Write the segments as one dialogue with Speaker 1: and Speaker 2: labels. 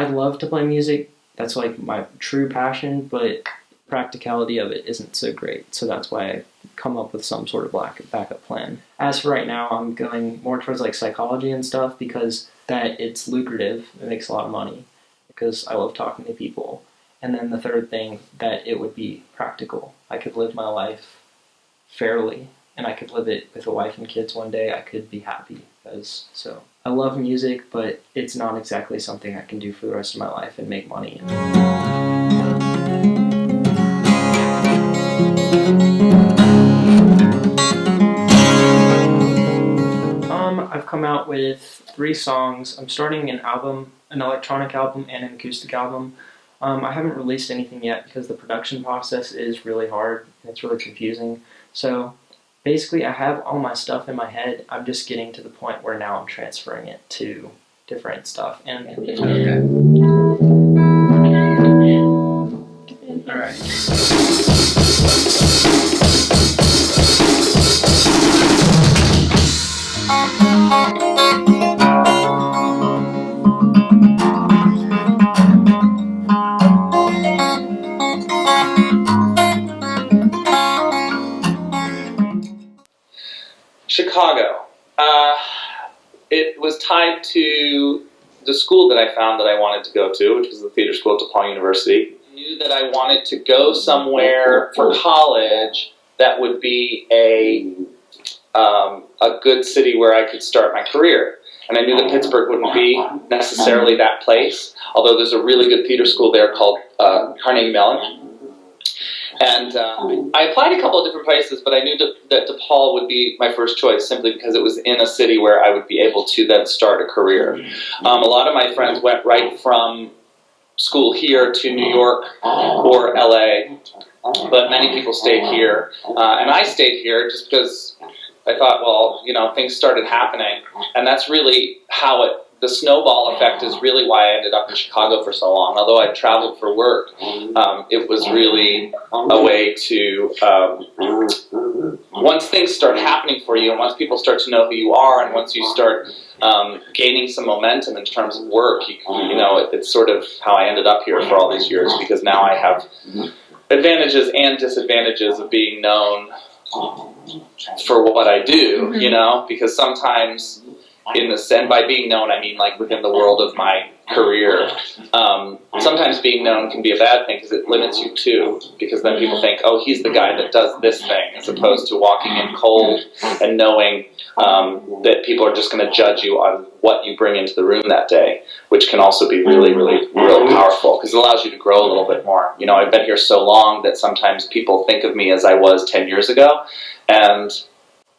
Speaker 1: I'd love to play music. That's like my true passion, but practicality of it isn't so great. So that's why I come up with some sort of backup plan. As for right now, I'm going more towards like psychology and stuff because that it's lucrative. It makes a lot of money because I love talking to people. And then the third thing, that it would be practical. I could live my life fairly, and I could live it with a wife and kids one day. I could be happy. So I love music, but it's not exactly something I can do for the rest of my life and make money. I've come out with 3 songs. I'm starting an album, an electronic album and an acoustic album. I haven't released anything yet because the production process is really hard and it's really confusing. So basically, I have all my stuff in my head. I'm just getting to the point where now I'm transferring it to different stuff. And okay. All right.
Speaker 2: Chicago. It was tied to the school that I found that I wanted to go to, which was the theater school at DePaul University. I knew that I wanted to go somewhere for college that would be a good city where I could start my career. And I knew that Pittsburgh wouldn't be necessarily that place, although there's a really good theater school there called Carnegie Mellon. And I applied a couple of different places, but I knew that DePaul would be my first choice simply because it was in a city where I would be able to then start a career. A lot of my friends went right from school here to New York or LA, but many people stayed here. And I stayed here just because I thought, well, you know, things started happening. And that's really how the snowball effect is really why I ended up in Chicago for so long. Although I traveled for work, it was really a way to, once things start happening for you, and once people start to know who you are, and once you start gaining some momentum in terms of work, you know, it's sort of how I ended up here for all these years, because now I have advantages and disadvantages of being known for what I do, you know, because sometimes and by being known, I mean like within the world of my career, sometimes being known can be a bad thing because it limits you too, because then people think, oh, he's the guy that does this thing, as opposed to walking in cold and knowing that people are just going to judge you on what you bring into the room that day, which can also be really, really, really powerful because it allows you to grow a little bit more. You know, I've been here so long that sometimes people think of me as I was 10 years ago, and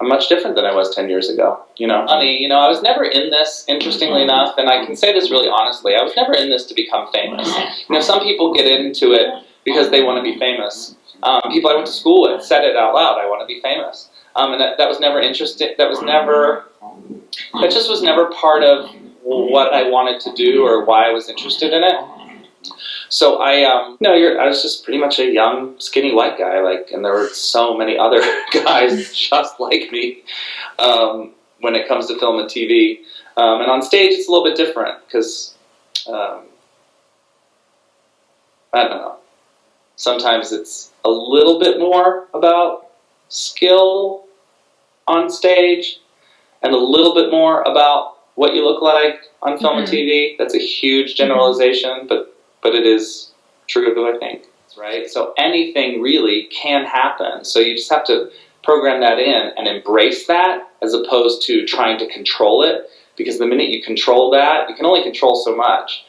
Speaker 2: I'm much different than I was 10 years ago. You know, I was never in this, interestingly enough, and I can say this really honestly, I was never in this to become famous. You know, some people get into it because they want to be famous. People I went to school with said it out loud, I want to be famous. And that was never interesting, that just was never part of what I wanted to do or why I was interested in it. So I was just pretty much a young, skinny white guy, and there were so many other guys just like me when it comes to film and TV. And on stage, it's a little bit different because, I don't know, sometimes it's a little bit more about skill on stage and a little bit more about what you look like on film and TV. That's a huge generalization, but it is true, I think, right? So anything really can happen. So you just have to program that in and embrace that as opposed to trying to control it, because the minute you control that, you can only control so much.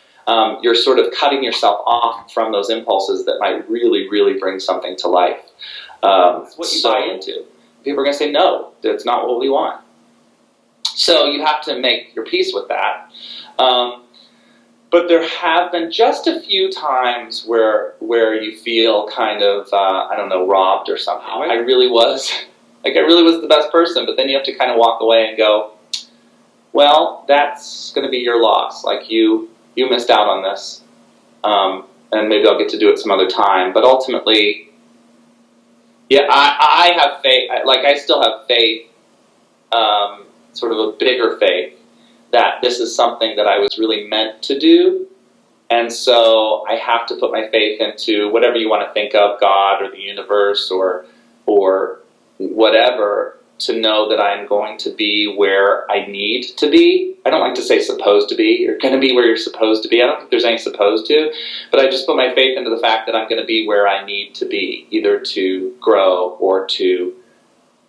Speaker 2: You're sort of cutting yourself off from those impulses that might really, really bring something to life. It's what you buy into. People are going to say, no, that's not what we want. So you have to make your peace with that. But there have been just a few times where you feel kind of, robbed or something. I really was the best person, but then you have to kind of walk away and go, well, that's going to be your loss. Like, you missed out on this, and maybe I'll get to do it some other time. But ultimately, yeah, I have faith. I still have faith, sort of a bigger faith, that this is something that I was really meant to do, And so I have to put my faith into whatever you want to think of, God or the universe or whatever, to know that I'm going to be where I need to be. I don't like to say supposed to be. You're going to be where you're supposed to be. I don't think there's any supposed to, but I just put my faith into the fact that I'm going to be where I need to be, either to grow or to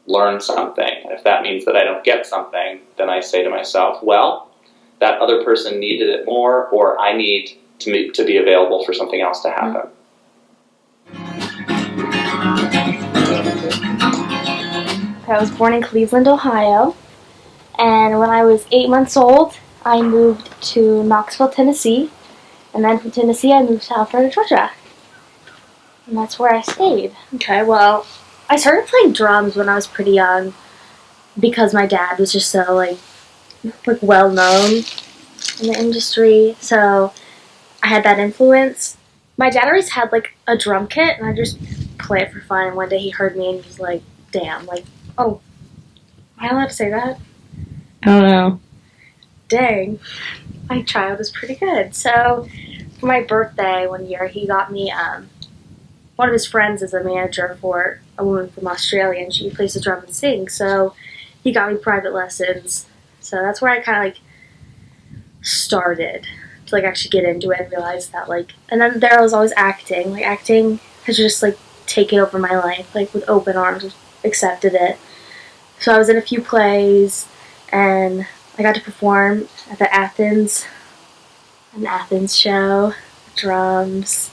Speaker 2: learn something. And if that means that I don't get something, then I say to myself, well, that other person needed it more, or I need to be available for something else to happen.
Speaker 3: I was born in Cleveland, Ohio, and when I was 8 months old, I moved to Knoxville, Tennessee, and then from Tennessee I moved to Alpharetta, Georgia, and that's where I stayed. Okay, well, I started playing drums when I was pretty young because my dad was just so like well known in the industry, so I had that influence. My dad always had like a drum kit, and I just play it for fun. And one day he heard me and he was like, "Damn, like, oh, am I allowed to say that?
Speaker 4: I don't know.
Speaker 3: Dang, my child is pretty good." So for my birthday one year, he got me, one of his friends is a manager for a woman from Australia, and she plays the drum and sings. So he got me private lessons. So that's where I kind of like started to like actually get into it and realize that like, and then there was always acting. Like acting has just like taken over my life, like with open arms, accepted it. So I was in a few plays, and I got to perform at the Athens show, drums,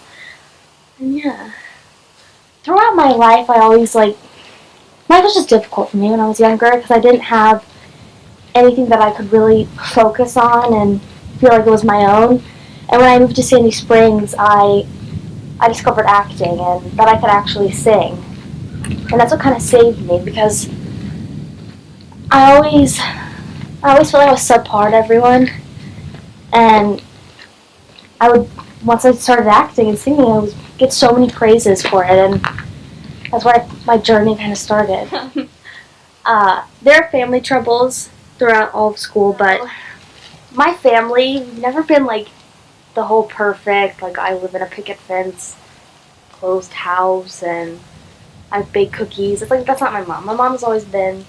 Speaker 3: and yeah. Throughout my life, I always life was just difficult for me when I was younger because I didn't have anything that I could really focus on and feel like it was my own. And when I moved to Sandy Springs, I discovered acting and that I could actually sing. And that's what kind of saved me because I always felt like I was subpar to everyone. And once I started acting and singing, I would get so many praises for it, and that's where my journey kind of started. There are family troubles throughout all of school, but my family, we've never been like the whole perfect, like I live in a picket fence, closed house, and I bake cookies. It's like, that's not my mom. My mom's always been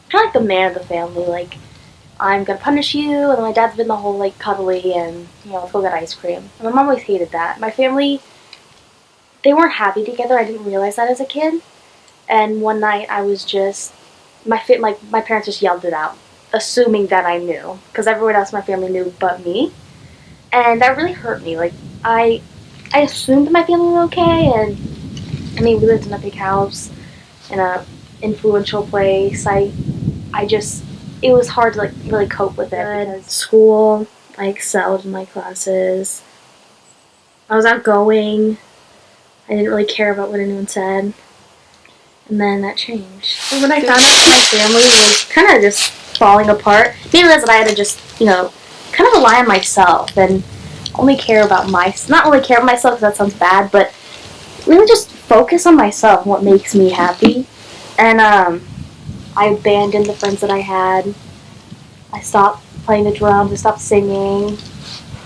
Speaker 3: kind of like the man of the family, like, I'm gonna punish you, and my dad's been the whole like cuddly and, you know, let's go get ice cream. And my mom always hated that. My family, they weren't happy together. I didn't realize that as a kid. And one night I was just, my parents just yelled it out, assuming that I knew, because everyone else in my family knew but me. And that really hurt me. Like, I assumed my family was okay, and I mean, we lived in a big house in a influential place. It was hard to like really cope with it. Because school, I excelled in my classes. I was outgoing. I didn't really care about what anyone said. And then that changed. And when I found out that my family was kind of just falling apart, I realized that I had to just, you know, kind of rely on myself and only care about not only care about myself, because that sounds bad, but really just focus on myself and what makes me happy. And I abandoned the friends that I had. I stopped playing the drums. I stopped singing.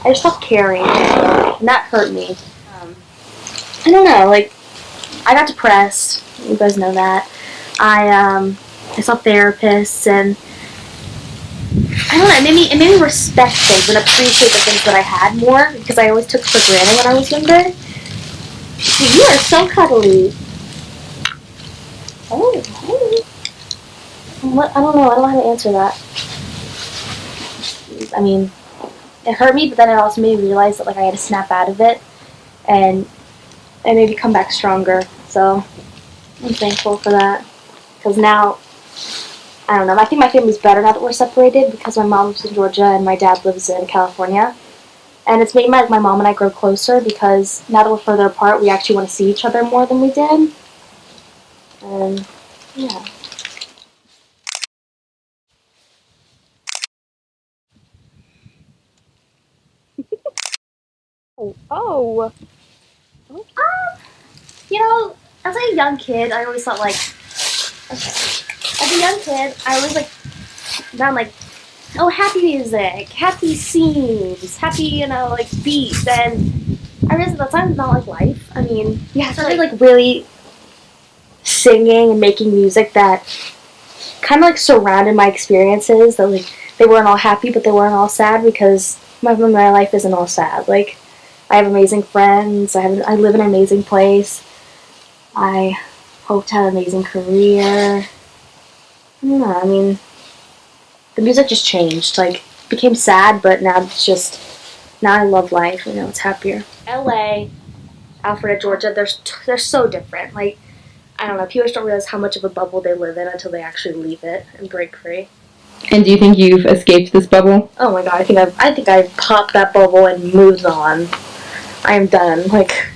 Speaker 3: I just stopped caring. And that hurt me. I don't know, like, I got depressed. You guys know that. I saw therapists, and I don't know, it made me respect things and appreciate the things that I had more, because I always took for granted when I was younger. You are so cuddly. Oh. I don't know how to answer that. I mean, it hurt me, but then it also made me realize that like I had to snap out of it and maybe come back stronger. So I'm thankful for that, because now, I don't know, I think my family's better now that we're separated, because my mom lives in Georgia and my dad lives in California. And it's made my mom and I grow closer, because now that we're further apart, we actually want to see each other more than we did. And yeah.
Speaker 4: Oh.
Speaker 3: You know, as a young kid, I always like, around like happy music, happy scenes, happy, like beats, and I realized that's not like life. I mean, you have to like really singing and making music that kind of like surrounded my experiences. That like they weren't all happy, but they weren't all sad because my life isn't all sad. Like I have amazing friends. I live in an amazing place. I hope to have an amazing career. I don't know. I mean, the music just changed. Like it became sad, but now I love life. It's happier. L.A., Alpharetta, Georgia. They're so different. Like I don't know. People just don't realize how much of a bubble they live in until they actually leave it and break free.
Speaker 4: And do you think you've escaped this bubble?
Speaker 3: Oh my god, I think I've popped that bubble and moved on. I am done. Like